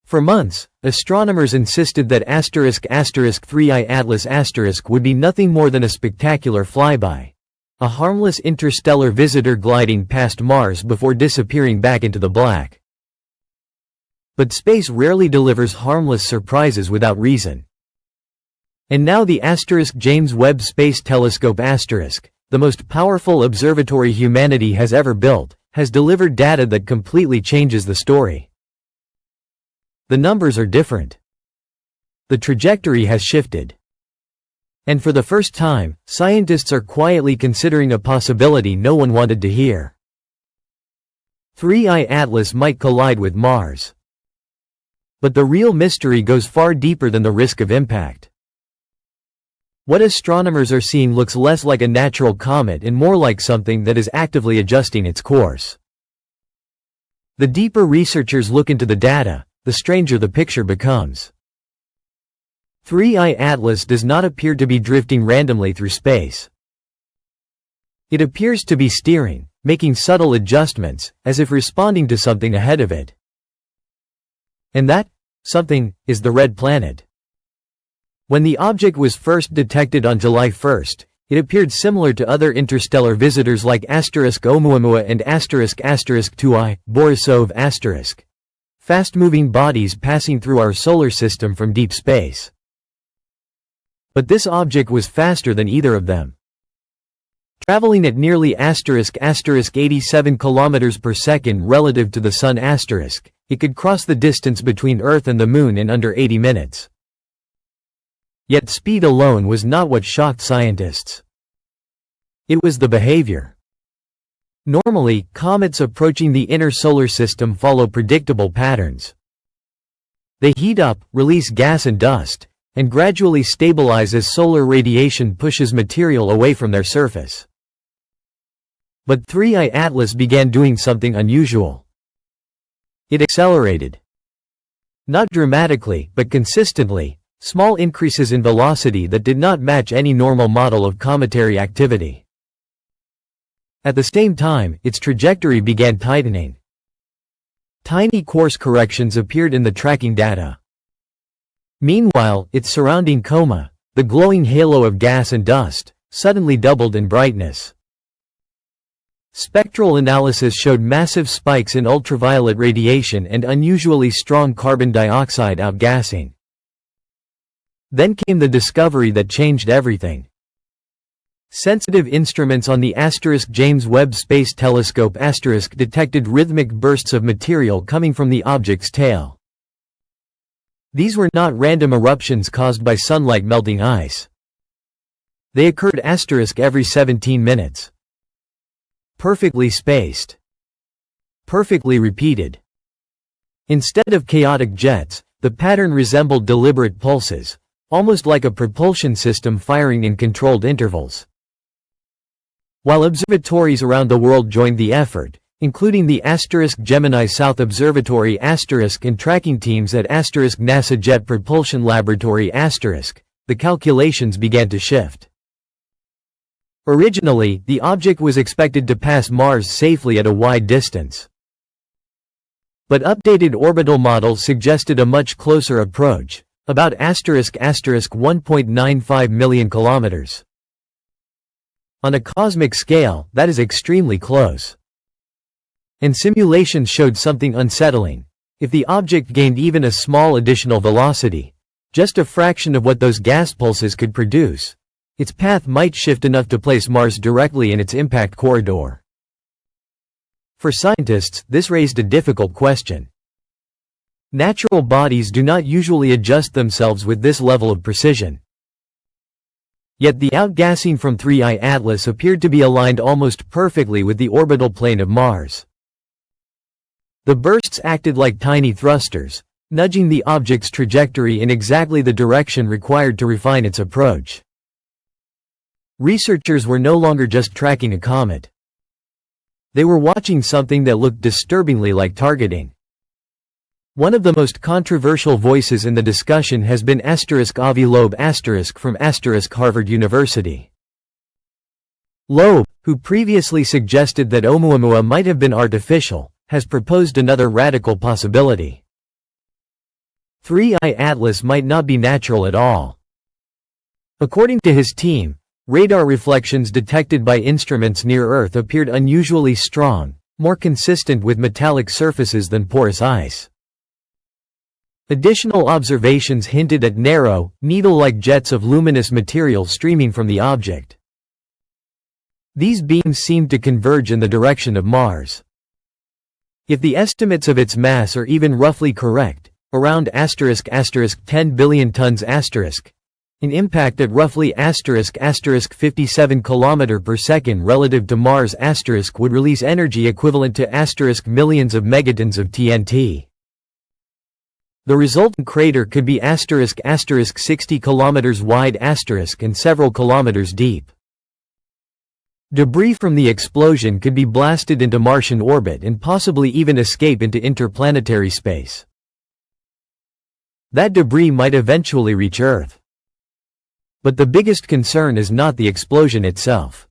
For months, astronomers insisted that **3I Atlas** would be nothing more than a spectacular flyby, a harmless interstellar visitor gliding past Mars before disappearing back into the black. But space rarely delivers harmless surprises without reason. And now the James Webb Space Telescope **, the most powerful observatory humanity has ever built, has delivered data that completely changes the story. The numbers are different. The trajectory has shifted. And for the first time, scientists are quietly considering a possibility no one wanted to hear. 3I Atlas might collide with Mars. But the real mystery goes far deeper than the risk of impact. What astronomers are seeing looks less like a natural comet and more like something that is actively adjusting its course. The deeper researchers look into the data, the stranger the picture becomes. 3I Atlas does not appear to be drifting randomly through space. It appears to be steering, making subtle adjustments, as if responding to something ahead of it. And that something is the red planet. When the object was first detected on July 1, it appeared similar to other interstellar visitors like *Oumuamua and *2I, Borisov*, fast-moving bodies passing through our solar system from deep space. But this object was faster than either of them. Traveling at nearly *87 kilometers per second relative to the Sun*, it could cross the distance between Earth and the Moon in under 80 minutes. Yet speed alone was not what shocked scientists. It was the behavior. Normally, comets approaching the inner solar system follow predictable patterns. They heat up, release gas and dust, and gradually stabilize as solar radiation pushes material away from their surface. But 3I Atlas began doing something unusual. It accelerated. Not dramatically, but consistently, small increases in velocity that did not match any normal model of cometary activity. At the same time, its trajectory began tightening. Tiny course corrections appeared in the tracking data. Meanwhile, its surrounding coma, the glowing halo of gas and dust, suddenly doubled in brightness. Spectral analysis showed massive spikes in ultraviolet radiation and unusually strong carbon dioxide outgassing. Then came the discovery that changed everything. Sensitive instruments on the James Webb Space Telescope detected rhythmic bursts of material coming from the object's tail. These were not random eruptions caused by sunlight melting ice. They occurred every 17 minutes. Perfectly spaced. Perfectly repeated. Instead of chaotic jets, the pattern resembled deliberate pulses, almost like a propulsion system firing in controlled intervals. While observatories around the world joined the effort, including the Gemini South Observatory and tracking teams at NASA Jet Propulsion Laboratory the calculations began to shift. Originally, the object was expected to pass Mars safely at a wide distance. But updated orbital models suggested a much closer approach, about *1.95 million kilometers. On a cosmic scale, that is extremely close. And simulations showed something unsettling. If the object gained even a small additional velocity, just a fraction of what those gas pulses could produce, its path might shift enough to place Mars directly in its impact corridor. For scientists, this raised a difficult question. Natural bodies do not usually adjust themselves with this level of precision. Yet the outgassing from 3I Atlas appeared to be aligned almost perfectly with the orbital plane of Mars. The bursts acted like tiny thrusters, nudging the object's trajectory in exactly the direction required to refine its approach. Researchers were no longer just tracking a comet. They were watching something that looked disturbingly like targeting. One of the most controversial voices in the discussion has been Avi Loeb from Harvard University. Loeb, who previously suggested that Oumuamua might have been artificial, has proposed another radical possibility. 3I Atlas might not be natural at all. According to his team, radar reflections detected by instruments near Earth appeared unusually strong, more consistent with metallic surfaces than porous ice. Additional observations hinted at narrow, needle-like jets of luminous material streaming from the object. These beams seemed to converge in the direction of Mars. If the estimates of its mass are even roughly correct, around **10 billion tons**, an impact at roughly **57 km per second relative to Mars** would release energy equivalent to millions of megatons of TNT. The resultant crater could be **60 km wide** and several kilometers deep. Debris from the explosion could be blasted into Martian orbit and possibly even escape into interplanetary space. That debris might eventually reach Earth. But the biggest concern is not the explosion itself.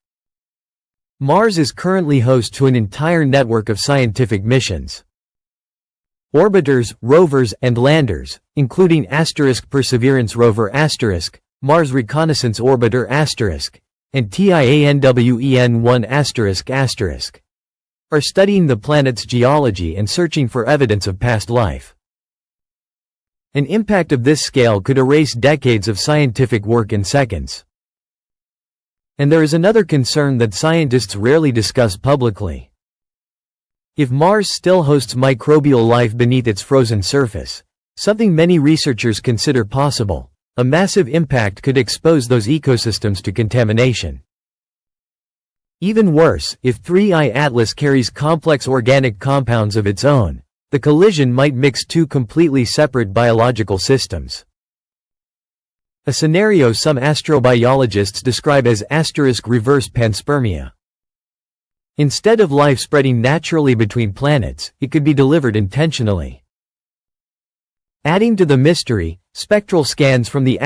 Mars is currently host to an entire network of scientific missions. Orbiters, rovers, and landers, including Perseverance rover Mars Reconnaissance Orbiter and TIANWEN-1 are studying the planet's geology and searching for evidence of past life. An impact of this scale could erase decades of scientific work in seconds. And there is another concern that scientists rarely discuss publicly. If Mars still hosts microbial life beneath its frozen surface, something many researchers consider possible, a massive impact could expose those ecosystems to contamination. Even worse, if 3I Atlas carries complex organic compounds of its own, the collision might mix two completely separate biological systems. A scenario some astrobiologists describe as *reverse panspermia. Instead of life spreading naturally between planets, it could be delivered intentionally. Adding to the mystery, spectral scans from the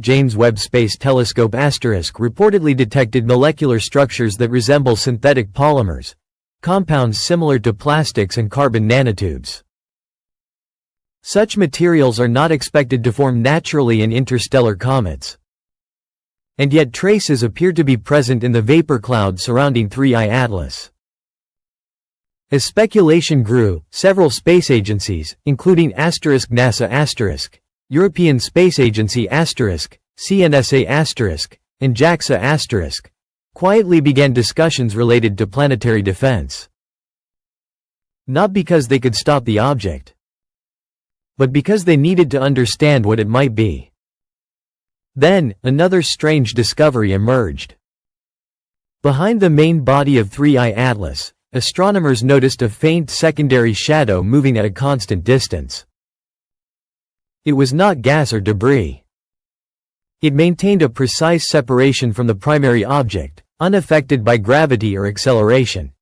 James Webb Space Telescope reportedly detected molecular structures that resemble synthetic polymers, compounds similar to plastics and carbon nanotubes. Such materials are not expected to form naturally in interstellar comets. And yet traces appear to be present in the vapor cloud surrounding 3I Atlas. As speculation grew, several space agencies, including *NASA*, European Space Agency *CNSA*, and JAXA*, quietly began discussions related to planetary defense. Not because they could stop the object, but because they needed to understand what it might be. Then, another strange discovery emerged. Behind the main body of 3I Atlas, astronomers noticed a faint secondary shadow moving at a constant distance. It was not gas or debris. It maintained a precise separation from the primary object, unaffected by gravity or acceleration.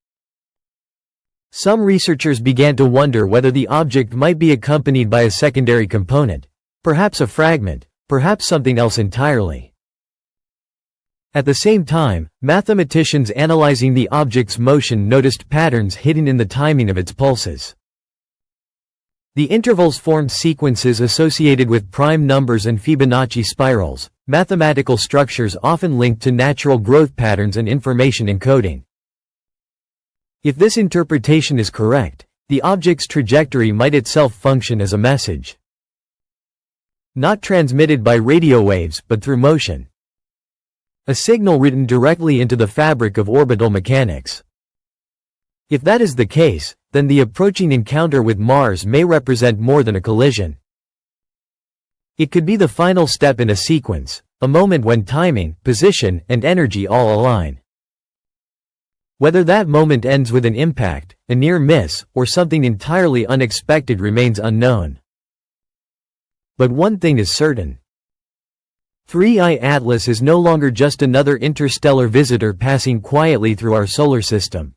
Some researchers began to wonder whether the object might be accompanied by a secondary component, perhaps a fragment, perhaps something else entirely. At the same time, mathematicians analyzing the object's motion noticed patterns hidden in the timing of its pulses. The intervals formed sequences associated with prime numbers and Fibonacci spirals, mathematical structures often linked to natural growth patterns and information encoding. If this interpretation is correct, the object's trajectory might itself function as a message. Not transmitted by radio waves but through motion. A signal written directly into the fabric of orbital mechanics. If that is the case, then the approaching encounter with Mars may represent more than a collision. It could be the final step in a sequence, a moment when timing, position, and energy all align. Whether that moment ends with an impact, a near miss, or something entirely unexpected remains unknown. But one thing is certain. 3I Atlas is no longer just another interstellar visitor passing quietly through our solar system.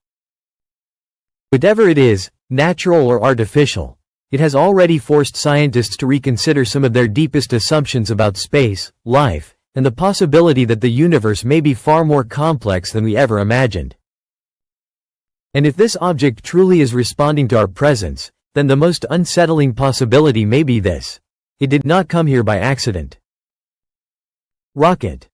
Whatever it is, natural or artificial, it has already forced scientists to reconsider some of their deepest assumptions about space, life, and the possibility that the universe may be far more complex than we ever imagined. And if this object truly is responding to our presence, then the most unsettling possibility may be this. It did not come here by accident. Rocket.